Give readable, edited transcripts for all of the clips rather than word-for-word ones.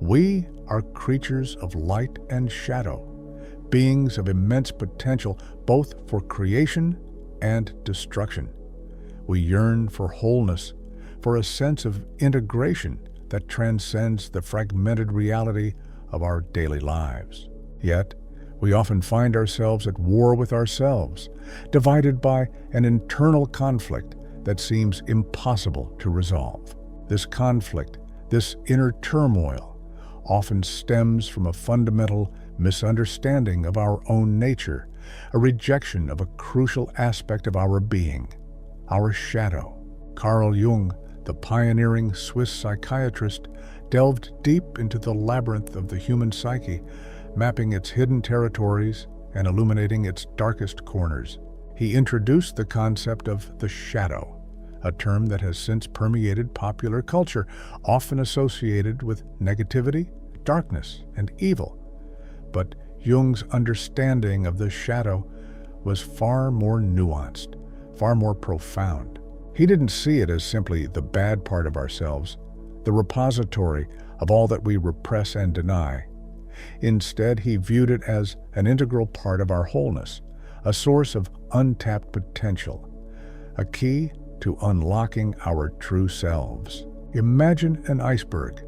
We are creatures of light and shadow, beings of immense potential both for creation and destruction. We yearn for wholeness, for a sense of integration that transcends the fragmented reality of our daily lives. Yet, we often find ourselves at war with ourselves, divided by an internal conflict that seems impossible to resolve. This conflict, this inner turmoil, often stems from a fundamental misunderstanding of our own nature, a rejection of a crucial aspect of our being, our shadow. Carl Jung, the pioneering Swiss psychiatrist, delved deep into the labyrinth of the human psyche, mapping its hidden territories and illuminating its darkest corners. He introduced the concept of the shadow, a term that has since permeated popular culture, often associated with negativity, darkness, and evil. But Jung's understanding of the shadow was far more nuanced, far more profound. He didn't see it as simply the bad part of ourselves, the repository of all that we repress and deny. Instead, he viewed it as an integral part of our wholeness, a source of untapped potential, a key to unlocking our true selves. Imagine an iceberg.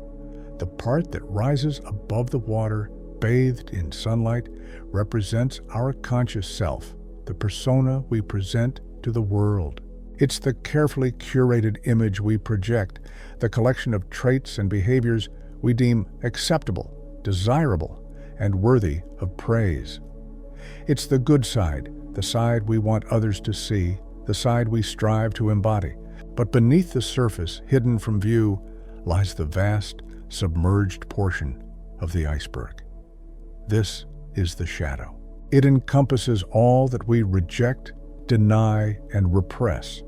The part that rises above the water, bathed in sunlight, represents our conscious self, the persona we present to the world. It's the carefully curated image we project, the collection of traits and behaviors we deem acceptable, desirable, and worthy of praise. It's the good side, the side we want others to see, the side we strive to embody. But beneath the surface, hidden from view, lies the vast, submerged portion of the iceberg. This is the shadow. It encompasses all that we reject, deny, and repress.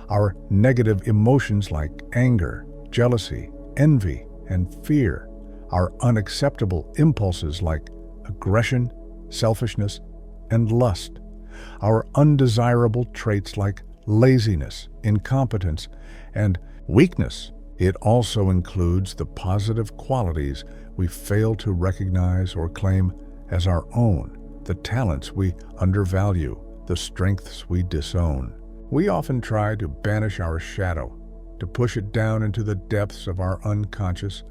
Our negative emotions like anger, jealousy, envy, and fear. Our unacceptable impulses like aggression, selfishness, and lust. Our undesirable traits like laziness, incompetence, and weakness. It also includes the positive qualities we fail to recognize or claim as our own, the talents we undervalue, the strengths we disown. We often try to banish our shadow, to push it down into the depths of our unconscious,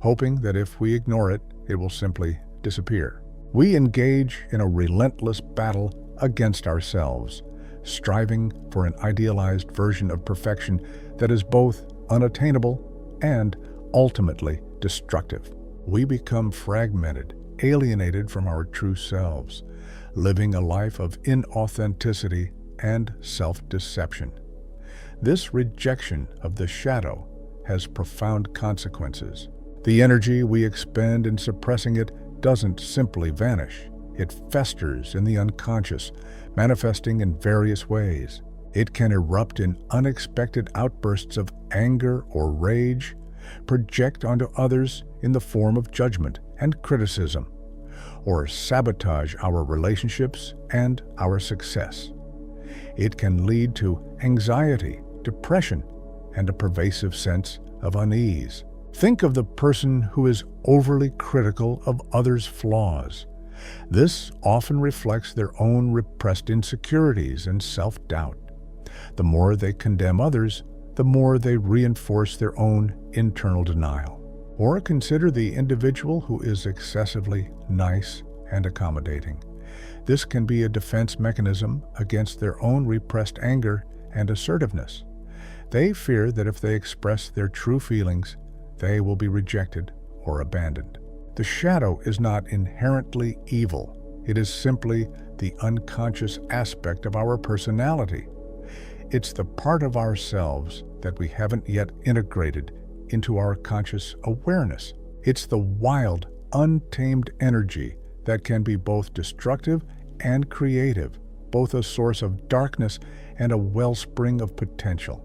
hoping that if we ignore it, it will simply disappear. We engage in a relentless battle against ourselves, striving for an idealized version of perfection that is both unattainable and ultimately destructive. We become fragmented, alienated from our true selves, living a life of inauthenticity and self-deception. This rejection of the shadow has profound consequences. The energy we expend in suppressing it doesn't simply vanish. It festers in the unconscious, manifesting in various ways. It can erupt in unexpected outbursts of anger or rage, project onto others in the form of judgment and criticism, or sabotage our relationships and our success. It can lead to anxiety, depression, and a pervasive sense of unease. Think of the person who is overly critical of others' flaws. This often reflects their own repressed insecurities and self-doubt. The more they condemn others, the more they reinforce their own internal denial. Or consider the individual who is excessively nice and accommodating. This can be a defense mechanism against their own repressed anger and assertiveness. They fear that if they express their true feelings, they will be rejected or abandoned. The shadow is not inherently evil. It is simply the unconscious aspect of our personality. It's the part of ourselves that we haven't yet integrated into our conscious awareness. It's the wild, untamed energy that can be both destructive and creative, both a source of darkness and a wellspring of potential.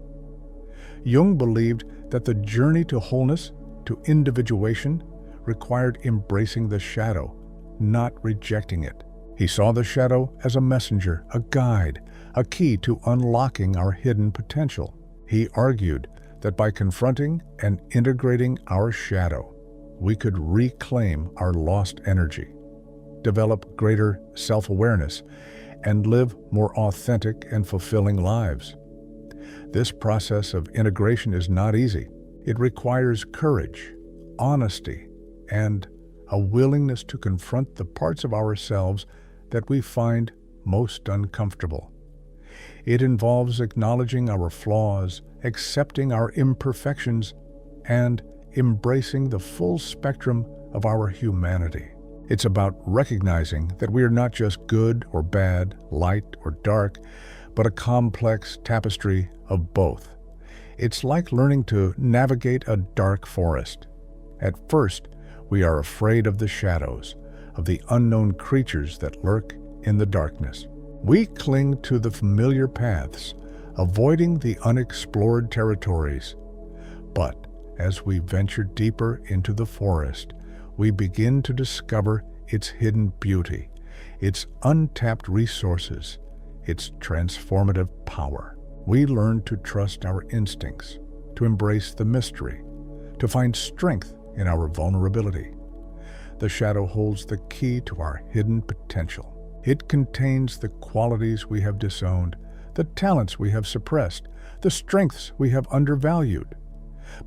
Jung believed that the journey to wholeness, to individuation, required embracing the shadow, not rejecting it. He saw the shadow as a messenger, a guide, a key to unlocking our hidden potential. He argued that by confronting and integrating our shadow, we could reclaim our lost energy, develop greater self-awareness, and live more authentic and fulfilling lives. This process of integration is not easy. It requires courage, honesty, and a willingness to confront the parts of ourselves that we find most uncomfortable. It involves acknowledging our flaws, accepting our imperfections, and embracing the full spectrum of our humanity. It's about recognizing that we are not just good or bad, light or dark, but a complex tapestry of both. It's like learning to navigate a dark forest. At first, we are afraid of the shadows, of the unknown creatures that lurk in the darkness. We cling to the familiar paths, avoiding the unexplored territories. But as we venture deeper into the forest, we begin to discover its hidden beauty, its untapped resources, its transformative power. We learn to trust our instincts, to embrace the mystery, to find strength in our vulnerability. The shadow holds the key to our hidden potential. It contains the qualities we have disowned, the talents we have suppressed, the strengths we have undervalued.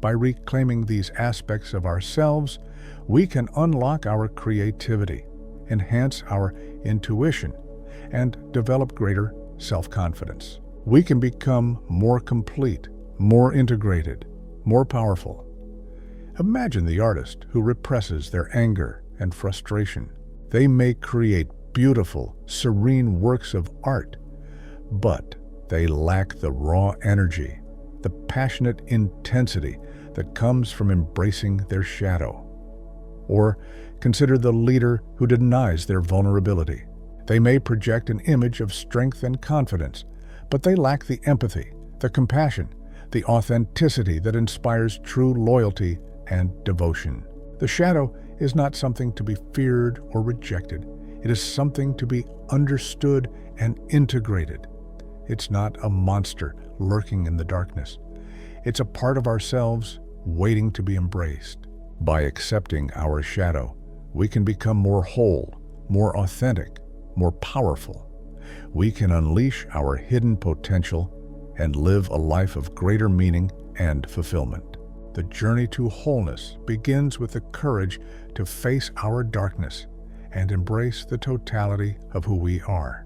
By reclaiming these aspects of ourselves, we can unlock our creativity, enhance our intuition, and develop greater self-confidence. We can become more complete, more integrated, more powerful. Imagine the artist who represses their anger and frustration. They may create beautiful, serene works of art, but they lack the raw energy, the passionate intensity that comes from embracing their shadow. Or consider the leader who denies their vulnerability. They may project an image of strength and confidence, but they lack the empathy, the compassion, the authenticity that inspires true loyalty and devotion. The shadow is not something to be feared or rejected. It is something to be understood and integrated. It's not a monster lurking in the darkness. It's a part of ourselves waiting to be embraced. By accepting our shadow, we can become more whole, more authentic, more powerful. We can unleash our hidden potential and live a life of greater meaning and fulfillment. The journey to wholeness begins with the courage to face our darkness and embrace the totality of who we are.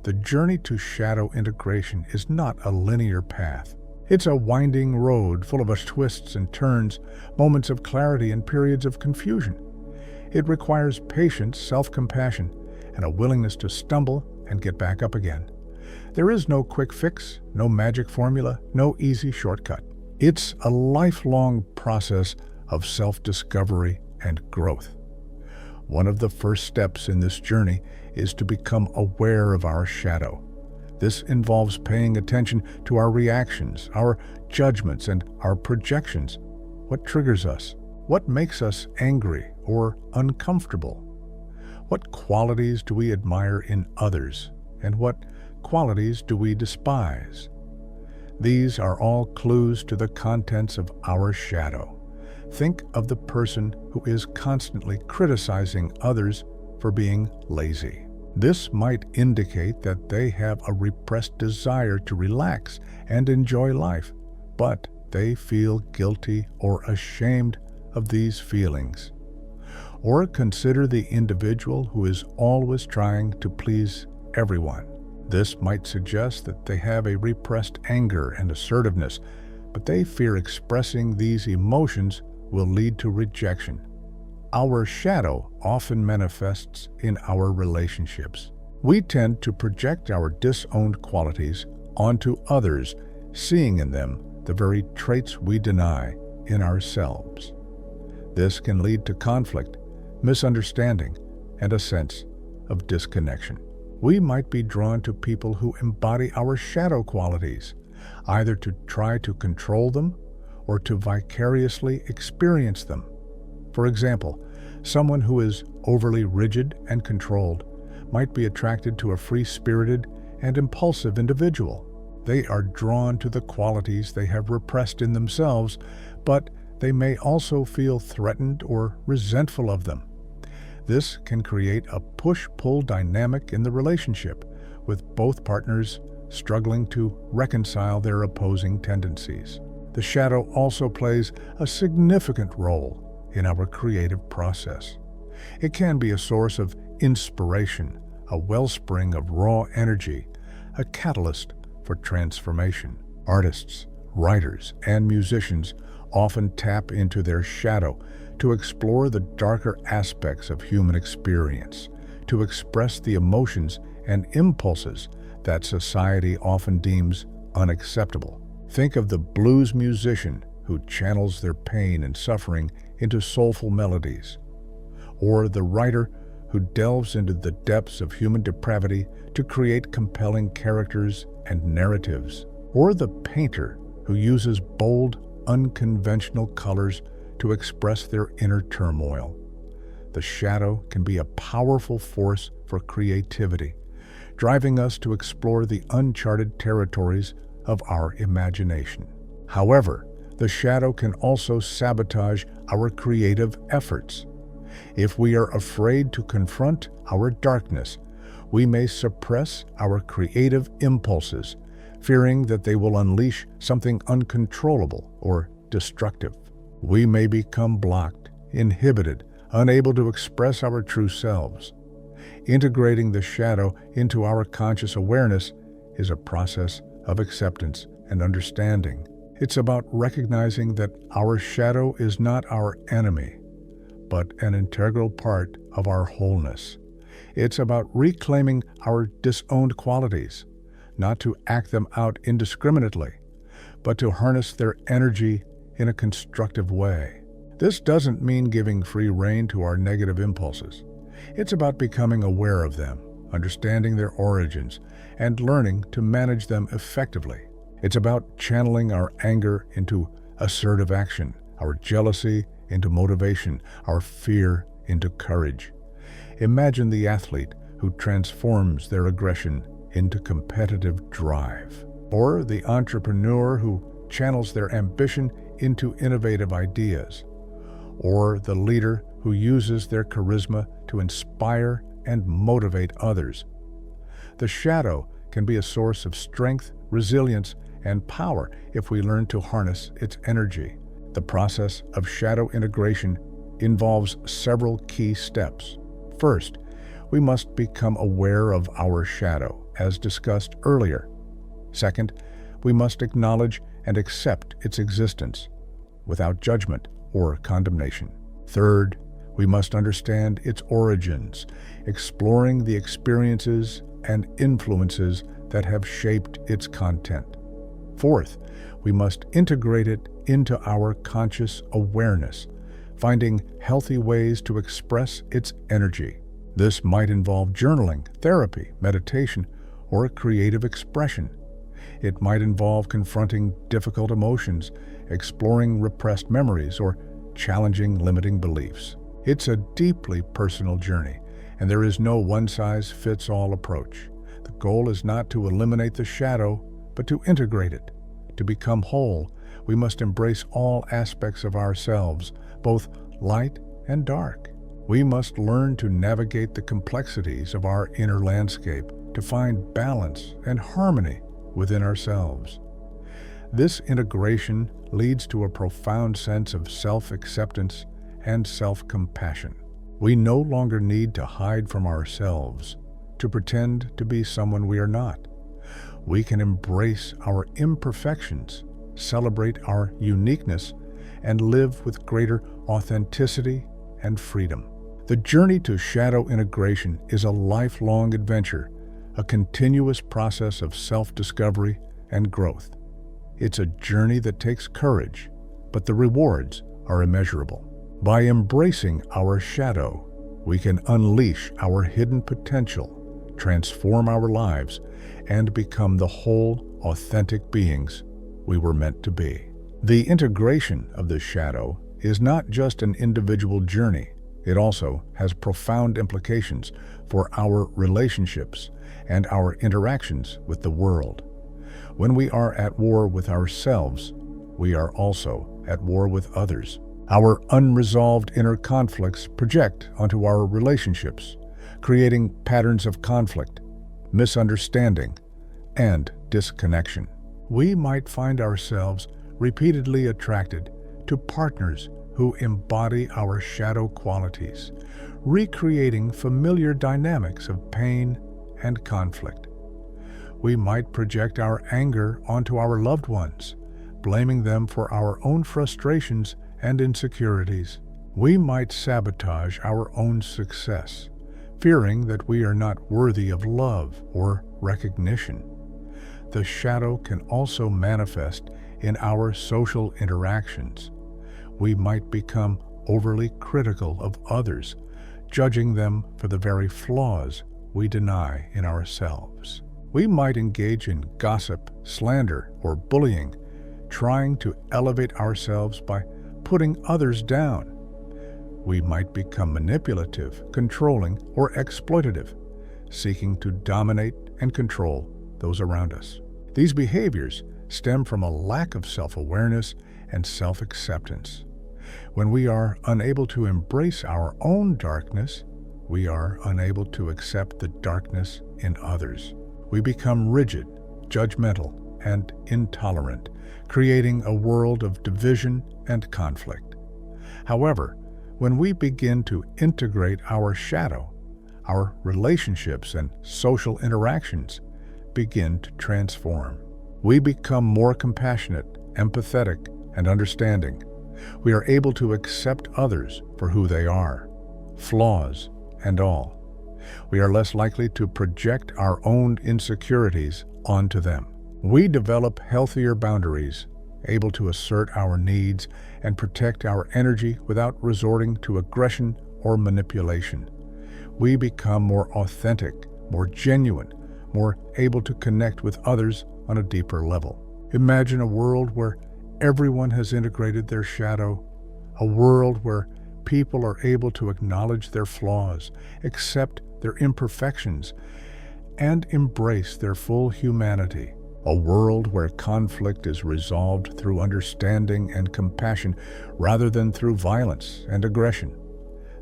The journey to shadow integration is not a linear path. It's a winding road full of twists and turns, moments of clarity and periods of confusion. It requires patience, self-compassion, and a willingness to stumble and get back up again. There is no quick fix, no magic formula, no easy shortcut. It's a lifelong process of self-discovery and growth. One of the first steps in this journey is to become aware of our shadow. This involves paying attention to our reactions, our judgments, and our projections. What triggers us? What makes us angry or uncomfortable? What qualities do we admire in others, and what qualities do we despise? These are all clues to the contents of our shadow. Think of the person who is constantly criticizing others for being lazy. This might indicate that they have a repressed desire to relax and enjoy life, but they feel guilty or ashamed of these feelings. Or consider the individual who is always trying to please everyone. This might suggest that they have a repressed anger and assertiveness, but they fear expressing these emotions will lead to rejection. Our shadow often manifests in our relationships. We tend to project our disowned qualities onto others, seeing in them the very traits we deny in ourselves. This can lead to conflict, misunderstanding, and a sense of disconnection. We might be drawn to people who embody our shadow qualities, either to try to control them or to vicariously experience them. For example, someone who is overly rigid and controlled might be attracted to a free-spirited and impulsive individual. They are drawn to the qualities they have repressed in themselves, but they may also feel threatened or resentful of them. This can create a push-pull dynamic in the relationship, with both partners struggling to reconcile their opposing tendencies. The shadow also plays a significant role in our creative process. It can be a source of inspiration, a wellspring of raw energy, a catalyst for transformation. Artists, writers, and musicians often tap into their shadow to explore the darker aspects of human experience, to express the emotions and impulses that society often deems unacceptable. Think of the blues musician who channels their pain and suffering into soulful melodies, or the writer who delves into the depths of human depravity to create compelling characters and narratives, or the painter who uses bold, unconventional colors to express their inner turmoil. The shadow can be a powerful force for creativity, driving us to explore the uncharted territories of our imagination. However, the shadow can also sabotage our creative efforts. If we are afraid to confront our darkness, we may suppress our creative impulses, fearing that they will unleash something uncontrollable or destructive. We may become blocked, inhibited, unable to express our true selves. Integrating the shadow into our conscious awareness is a process of acceptance and understanding. It's about recognizing that our shadow is not our enemy, but an integral part of our wholeness. It's about reclaiming our disowned qualities, not to act them out indiscriminately, but to harness their energy in a constructive way. This doesn't mean giving free rein to our negative impulses. It's about becoming aware of them, understanding their origins, and learning to manage them effectively. It's about channeling our anger into assertive action, our jealousy into motivation, our fear into courage. Imagine the athlete who transforms their aggression into competitive drive, or the entrepreneur who channels their ambition into innovative ideas, or the leader who uses their charisma to inspire and motivate others. The shadow can be a source of strength, resilience, and power if we learn to harness its energy. The process of shadow integration involves several key steps. First, we must become aware of our shadow, as discussed earlier. Second, we must acknowledge and accept its existence without judgment or condemnation. Third, we must understand its origins, exploring the experiences and influences that have shaped its content. Fourth, we must integrate it into our conscious awareness, finding healthy ways to express its energy. This might involve journaling, therapy, meditation, or creative expression. It might involve confronting difficult emotions, exploring repressed memories, or challenging limiting beliefs. It's a deeply personal journey, and there is no one-size-fits-all approach. The goal is not to eliminate the shadow, but to integrate it. To become whole, we must embrace all aspects of ourselves, both light and dark. We must learn to navigate the complexities of our inner landscape, to find balance and harmony within ourselves. This integration leads to a profound sense of self-acceptance and self-compassion. We no longer need to hide from ourselves, to pretend to be someone we are not. We can embrace our imperfections, celebrate our uniqueness, and live with greater authenticity and freedom. The journey to shadow integration is a lifelong adventure, a continuous process of self-discovery and growth. It's a journey that takes courage, but the rewards are immeasurable. By embracing our shadow, we can unleash our hidden potential, transform our lives, and become the whole, authentic beings we were meant to be. The integration of the shadow is not just an individual journey. It also has profound implications for our relationships and our interactions with the world. When we are at war with ourselves, we are also at war with others. Our unresolved inner conflicts project onto our relationships, creating patterns of conflict, misunderstanding, and disconnection. We might find ourselves repeatedly attracted to partners who embody our shadow qualities, recreating familiar dynamics of pain and conflict. We might project our anger onto our loved ones, blaming them for our own frustrations and insecurities. We might sabotage our own success, fearing that we are not worthy of love or recognition. The shadow can also manifest in our social interactions. We might become overly critical of others, judging them for the very flaws we deny in ourselves. We might engage in gossip, slander, or bullying, trying to elevate ourselves by putting others down. We might become manipulative, controlling, or exploitative, seeking to dominate and control those around us. These behaviors stem from a lack of self-awareness and self-acceptance. When we are unable to embrace our own darkness, we are unable to accept the darkness in others. We become rigid, judgmental, and intolerant, creating a world of division and conflict. However, when we begin to integrate our shadow, our relationships and social interactions begin to transform. We become more compassionate, empathetic, and understanding. We are able to accept others for who they are, flaws and all. We are less likely to project our own insecurities onto them. We develop healthier boundaries, able to assert our needs and protect our energy without resorting to aggression or manipulation. We become more authentic, more genuine, more able to connect with others on a deeper level. Imagine a world where everyone has integrated their shadow, a world where people are able to acknowledge their flaws, accept their imperfections, and embrace their full humanity. A world where conflict is resolved through understanding and compassion rather than through violence and aggression.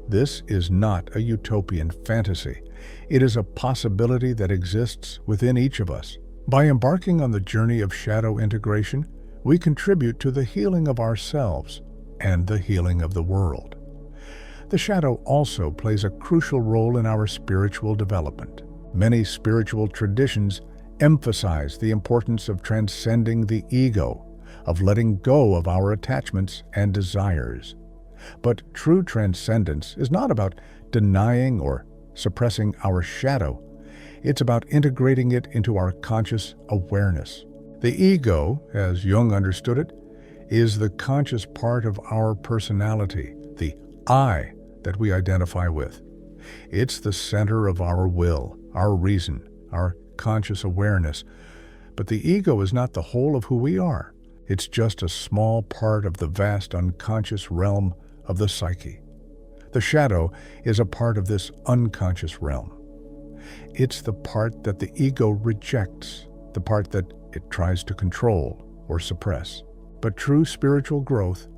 This is not a utopian fantasy. It is a possibility that exists within each of us. By embarking on the journey of shadow integration, we contribute to the healing of ourselves and the healing of the world. The shadow also plays a crucial role in our spiritual development. Many spiritual traditions emphasize the importance of transcending the ego, of letting go of our attachments and desires. But true transcendence is not about denying or suppressing our shadow. It's about integrating it into our conscious awareness. The ego, as Jung understood it, is the conscious part of our personality, the I that we identify with. It's the center of our will, our reason, our conscious awareness. But the ego is not the whole of who we are. It's just a small part of the vast unconscious realm of the psyche. The shadow is a part of this unconscious realm. It's the part that the ego rejects, the part that it tries to control or suppress. But true spiritual growth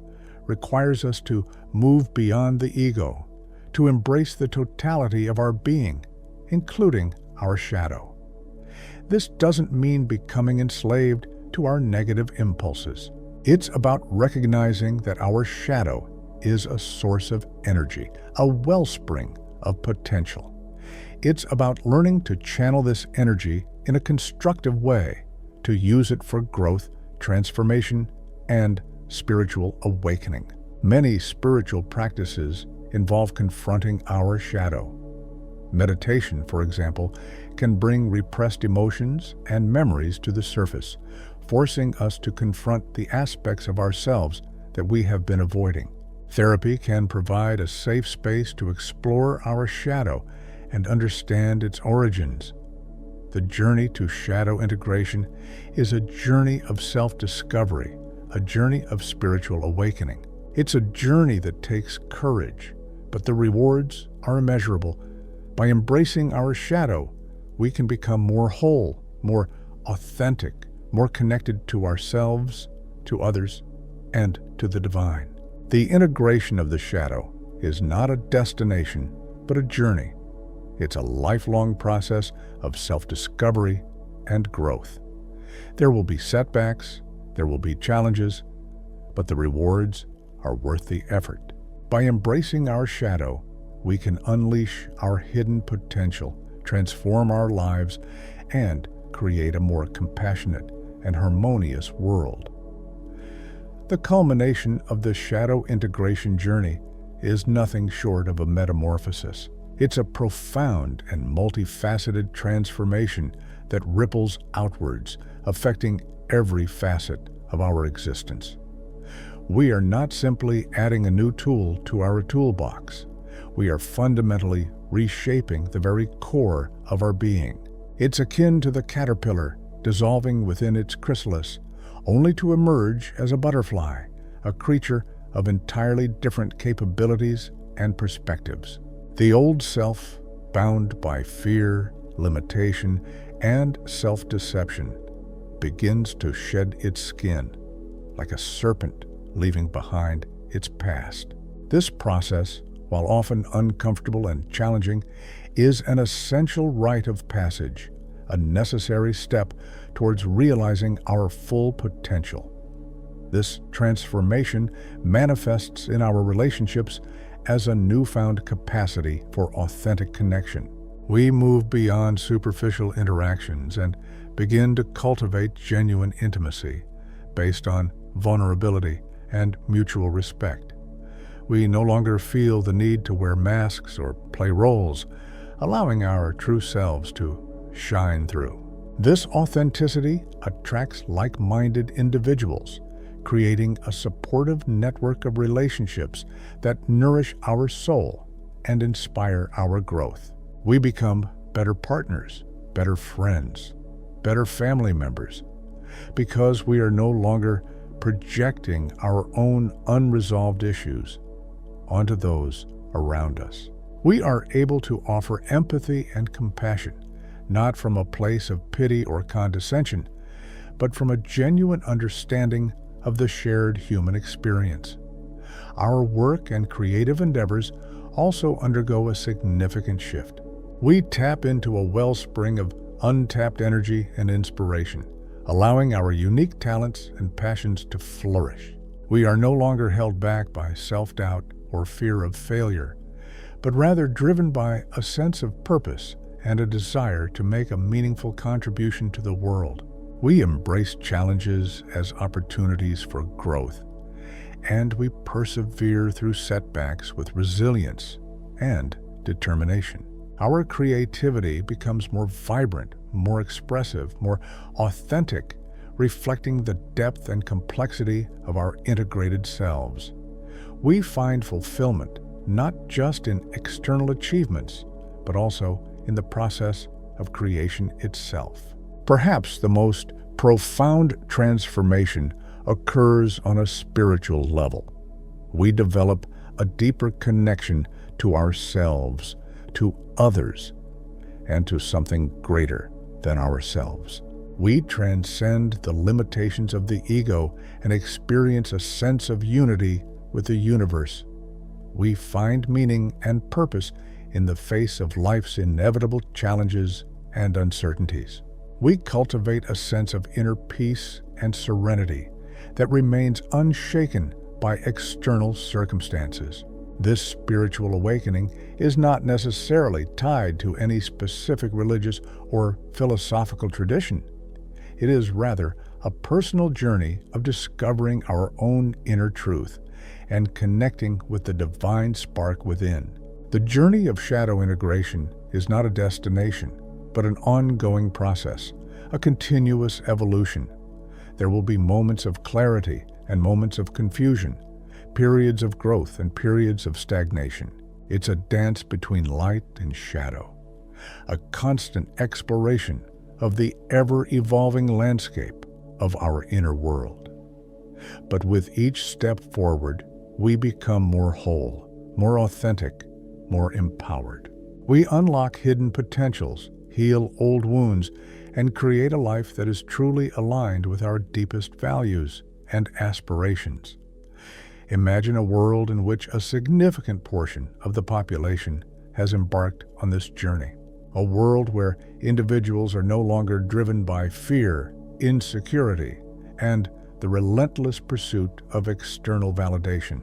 requires us to move beyond the ego, to embrace the totality of our being, including our shadow. This doesn't mean becoming enslaved to our negative impulses. It's about recognizing that our shadow is a source of energy, a wellspring of potential. It's about learning to channel this energy in a constructive way, to use it for growth, transformation, and spiritual awakening. Many spiritual practices involve confronting our shadow. Meditation, for example, can bring repressed emotions and memories to the surface, forcing us to confront the aspects of ourselves that we have been avoiding. Therapy can provide a safe space to explore our shadow and understand its origins. The journey to shadow integration is a journey of self-discovery, a journey of spiritual awakening. It's a journey that takes courage, but the rewards are immeasurable. By embracing our shadow, we can become more whole, more authentic, more connected to ourselves, to others, and to the divine. The integration of the shadow is not a destination, but a journey. It's a lifelong process of self-discovery and growth. There will be setbacks, there will be challenges, but the rewards are worth the effort. By embracing our shadow, we can unleash our hidden potential, transform our lives, and create a more compassionate and harmonious world. The culmination of the shadow integration journey is nothing short of a metamorphosis. It's a profound and multifaceted transformation that ripples outwards, affecting every facet of our existence. We are not simply adding a new tool to our toolbox. We are fundamentally reshaping the very core of our being. It's akin to the caterpillar dissolving within its chrysalis, only to emerge as a butterfly, a creature of entirely different capabilities and perspectives. The old self, bound by fear, limitation, and self-deception, begins to shed its skin, like a serpent leaving behind its past. This process, while often uncomfortable and challenging, is an essential rite of passage, a necessary step towards realizing our full potential. This transformation manifests in our relationships as a newfound capacity for authentic connection. We move beyond superficial interactions and begin to cultivate genuine intimacy based on vulnerability and mutual respect. We no longer feel the need to wear masks or play roles, allowing our true selves to shine through. This authenticity attracts like-minded individuals, creating a supportive network of relationships that nourish our soul and inspire our growth. We become better partners, better friends, better family members, because we are no longer projecting our own unresolved issues onto those around us. We are able to offer empathy and compassion, not from a place of pity or condescension, but from a genuine understanding of the shared human experience. Our work and creative endeavors also undergo a significant shift. We tap into a wellspring of untapped energy and inspiration, allowing our unique talents and passions to flourish. We are no longer held back by self-doubt or fear of failure, but rather driven by a sense of purpose and a desire to make a meaningful contribution to the world. We embrace challenges as opportunities for growth, and we persevere through setbacks with resilience and determination. Our creativity becomes more vibrant, more expressive, more authentic, reflecting the depth and complexity of our integrated selves. We find fulfillment not just in external achievements, but also in the process of creation itself. Perhaps the most profound transformation occurs on a spiritual level. We develop a deeper connection to ourselves, to others, and to something greater than ourselves. We transcend the limitations of the ego and experience a sense of unity with the universe. We find meaning and purpose in the face of life's inevitable challenges and uncertainties. We cultivate a sense of inner peace and serenity that remains unshaken by external circumstances. This spiritual awakening is not necessarily tied to any specific religious or philosophical tradition. It is rather a personal journey of discovering our own inner truth and connecting with the divine spark within. The journey of shadow integration is not a destination, but an ongoing process, a continuous evolution. There will be moments of clarity and moments of confusion, periods of growth and periods of stagnation. It's a dance between light and shadow, a constant exploration of the ever-evolving landscape of our inner world. But with each step forward, we become more whole, more authentic, more empowered. We unlock hidden potentials, heal old wounds, and create a life that is truly aligned with our deepest values and aspirations. Imagine a world in which a significant portion of the population has embarked on this journey. A world where individuals are no longer driven by fear, insecurity, and the relentless pursuit of external validation.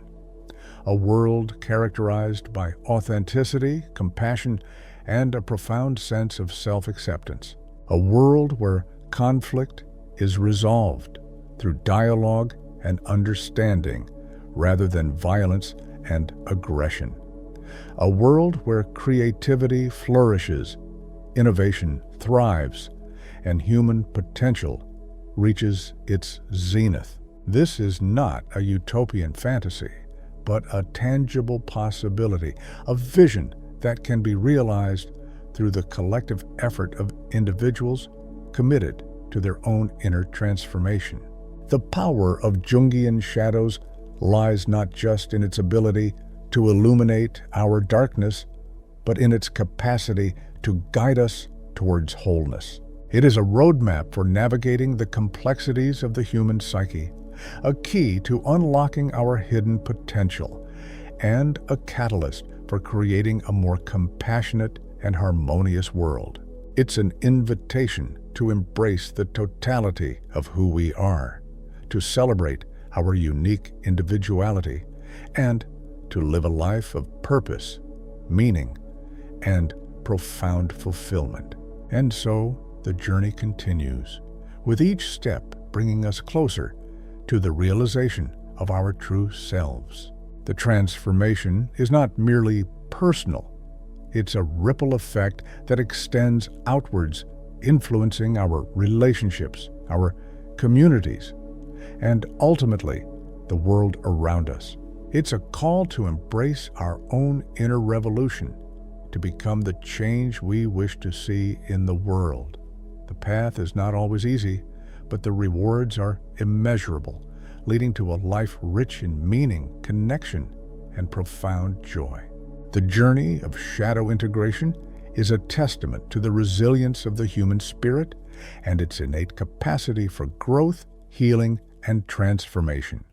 A world characterized by authenticity, compassion, and a profound sense of self-acceptance. A world where conflict is resolved through dialogue and understanding rather than violence and aggression. A world where creativity flourishes, innovation thrives, and human potential reaches its zenith. This is not a utopian fantasy, but a tangible possibility, a vision that can be realized through the collective effort of individuals committed to their own inner transformation. The power of Jungian shadows lies not just in its ability to illuminate our darkness, but in its capacity to guide us towards wholeness. It is a roadmap for navigating the complexities of the human psyche, a key to unlocking our hidden potential, and a catalyst for creating a more compassionate and harmonious world. It's an invitation to embrace the totality of who we are, to celebrate our unique individuality, and to live a life of purpose, meaning, and profound fulfillment. And so, the journey continues, with each step bringing us closer to the realization of our true selves. The transformation is not merely personal. It's a ripple effect that extends outwards, influencing our relationships, our communities, and ultimately, the world around us. It's a call to embrace our own inner revolution, to become the change we wish to see in the world. The path is not always easy, but the rewards are immeasurable, leading to a life rich in meaning, connection, and profound joy. The journey of shadow integration is a testament to the resilience of the human spirit and its innate capacity for growth, healing, and transformation.